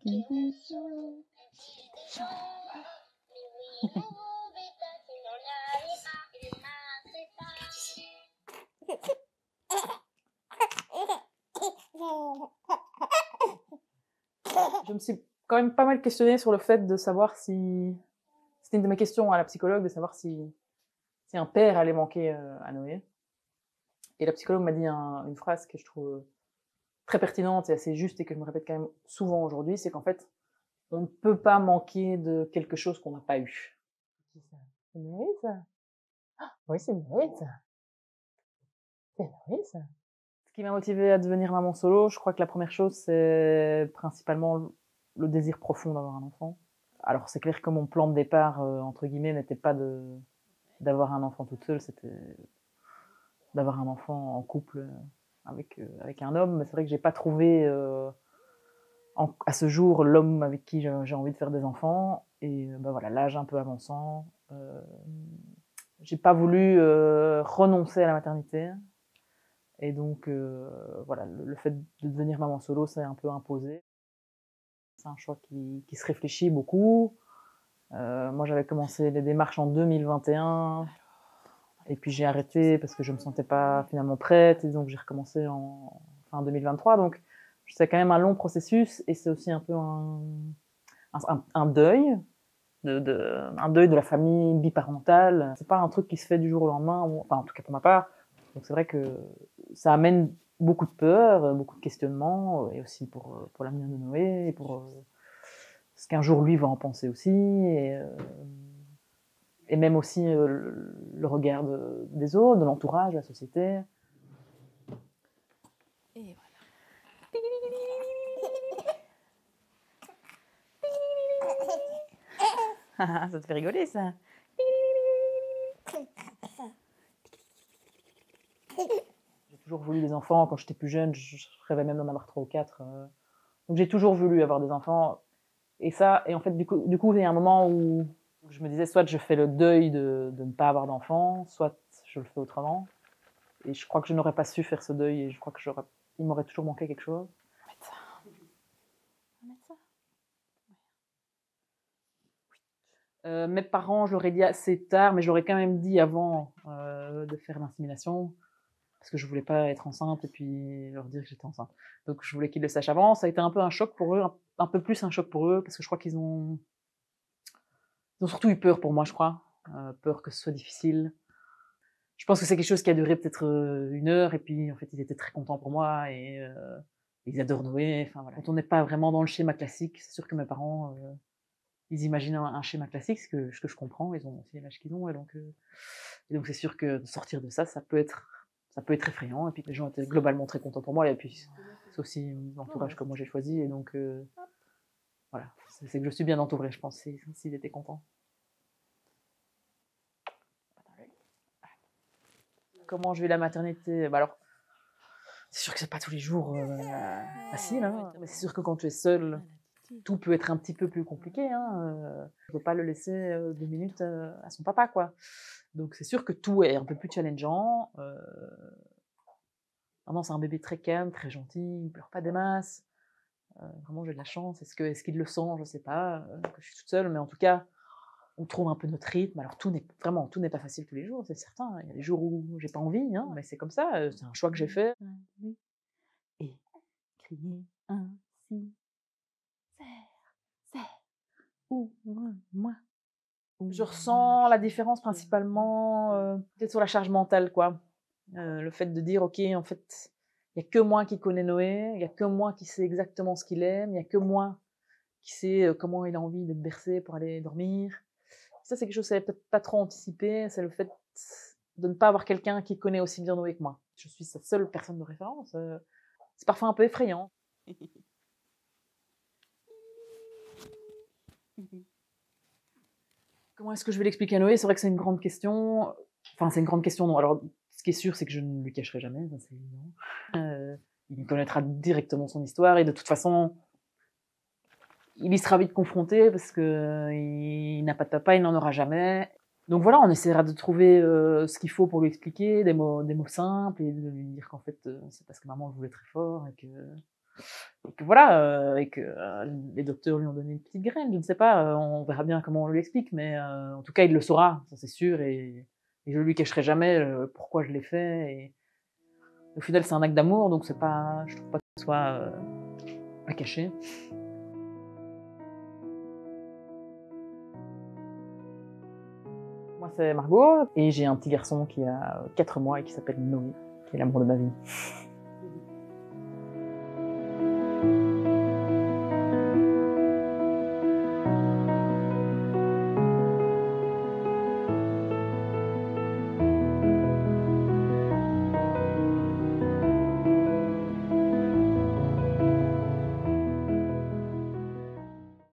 qui vous saoule. Je me suis quand même pas mal questionnée sur le fait de savoir si... C'était une de mes questions à la psychologue, de savoir si un père allait manquer à Noé. Et la psychologue m'a dit une phrase que je trouve très pertinente et assez juste et que je me répète quand même souvent aujourd'hui, c'est qu'en fait, on ne peut pas manquer de quelque chose qu'on n'a pas eu. C'est Noé, ça? Oui, c'est Noé, ça. C'est Noé, ça. Ce qui m'a motivée à devenir maman solo, je crois que la première chose, c'est principalement le désir profond d'avoir un enfant. Alors, c'est clair que mon plan de départ, entre guillemets, n'était pas d'avoir un enfant toute seule, c'était d'avoir un enfant en couple avec un homme. Mais c'est vrai que j'ai pas trouvé à ce jour l'homme avec qui j'ai envie de faire des enfants. Et ben voilà, l'âge un peu avançant, j'ai pas voulu renoncer à la maternité. Et donc voilà, le fait de devenir maman solo, ça a un peu imposé. C'est un choix qui se réfléchit beaucoup. Moi, j'avais commencé les démarches en 2021. Et puis j'ai arrêté parce que je me sentais pas finalement prête, et donc j'ai recommencé en fin 2023. Donc c'est quand même un long processus, et c'est aussi un peu un deuil, un deuil de la famille biparentale. C'est pas un truc qui se fait du jour au lendemain, enfin en tout cas pour ma part. Donc c'est vrai que ça amène beaucoup de peur, beaucoup de questionnements, et aussi pour l'avenir de Noé, et pour ce qu'un jour lui va en penser aussi. Et même aussi le regard des autres, de l'entourage, de la société. Et voilà. Ça te fait rigoler, ça? J'ai toujours voulu des enfants. Quand j'étais plus jeune, je rêvais même d'en avoir 3 ou 4. Donc j'ai toujours voulu avoir des enfants. Et en fait, du coup, il y a un moment où je me disais, soit je fais le deuil de ne pas avoir d'enfants, soit je le fais autrement. Et je crois que je n'aurais pas su faire ce deuil, et je crois il m'aurait toujours manqué quelque chose. On va mettre ça. On va mettre ça. Oui. Mes parents, je leur ai dit assez tard, mais je leur ai quand même dit avant de faire l'insémination, parce que je voulais pas être enceinte et puis leur dire que j'étais enceinte. Donc je voulais qu'ils le sachent avant. Ça a été un peu un choc pour eux, un peu plus un choc pour eux, parce que je crois qu'ils ont surtout eu peur pour moi, je crois. Peur que ce soit difficile. Je pense que c'est quelque chose qui a duré peut-être 1 heure, et puis en fait ils étaient très contents pour moi, et ils adorent Noé. Enfin voilà. Quand on n'est pas vraiment dans le schéma classique, c'est sûr que mes parents, ils imaginent un schéma classique, ce que je comprends. Ils ont aussi l'âge qu'ils ont, et donc c'est sûr que de sortir de ça, ça peut être effrayant. Et puis les gens étaient globalement très contents pour moi, et puis c'est aussi l'entourage que moi j'ai choisi, et donc voilà, c'est que je suis bien entourée, je pense, s'ils étaient contents. Comment je vis la maternité? Bah alors, c'est sûr que c'est pas tous les jours facile, hein. Mais c'est sûr que quand tu es seule, tout peut être un petit peu plus compliqué, hein. Tu peux pas le laisser 2 minutes à son papa, quoi. Donc c'est sûr que tout est un peu plus challengeant. Vraiment, c'est un bébé très calme, très gentil, il ne pleure pas des masses. Vraiment, j'ai de la chance. Est-ce qu'il le sent? Je sais pas, que je suis toute seule, mais en tout cas, on trouve un peu notre rythme. Alors tout n'est pas facile tous les jours, c'est certain. Il y a des jours où j'ai pas envie, hein, mais c'est comme ça, c'est un choix que j'ai fait. Et crier ainsi, serre, ouvre-moi. Je ressens la différence principalement peut-être sur la charge mentale, quoi. Le fait de dire, ok, en fait, il n'y a que moi qui connais Noé, il n'y a que moi qui sais exactement ce qu'il aime, il n'y a que moi qui sais comment il a envie d'être bercé pour aller dormir. Ça, c'est quelque chose que je savais peut-être pas trop anticiper, c'est le fait de ne pas avoir quelqu'un qui connaît aussi bien Noé que moi. Je suis sa seule personne de référence. C'est parfois un peu effrayant. Comment est-ce que je vais l'expliquer à Noé? C'est vrai que c'est une grande question. Enfin, c'est une grande question, non. Alors, ce qui est sûr, c'est que je ne lui cacherai jamais, ça c'est évident. Il connaîtra directement son histoire, et de toute façon, il y sera vite confronté, parce qu'il n'a pas de papa, il n'en aura jamais. Donc voilà, on essaiera de trouver ce qu'il faut pour lui expliquer, des mots simples, et de lui dire qu'en fait, c'est parce que maman le voulait très fort, et que et que voilà, et que les docteurs lui ont donné une petite graine, je ne sais pas, on verra bien comment on lui explique, mais en tout cas, il le saura, ça c'est sûr, et je lui cacherai jamais pourquoi je l'ai fait. Et au final, c'est un acte d'amour, donc c'est pas, je trouve pas que ce soit à cacher. Moi, c'est Margot, et j'ai un petit garçon qui a 4 mois et qui s'appelle Noé, qui est l'amour de ma vie.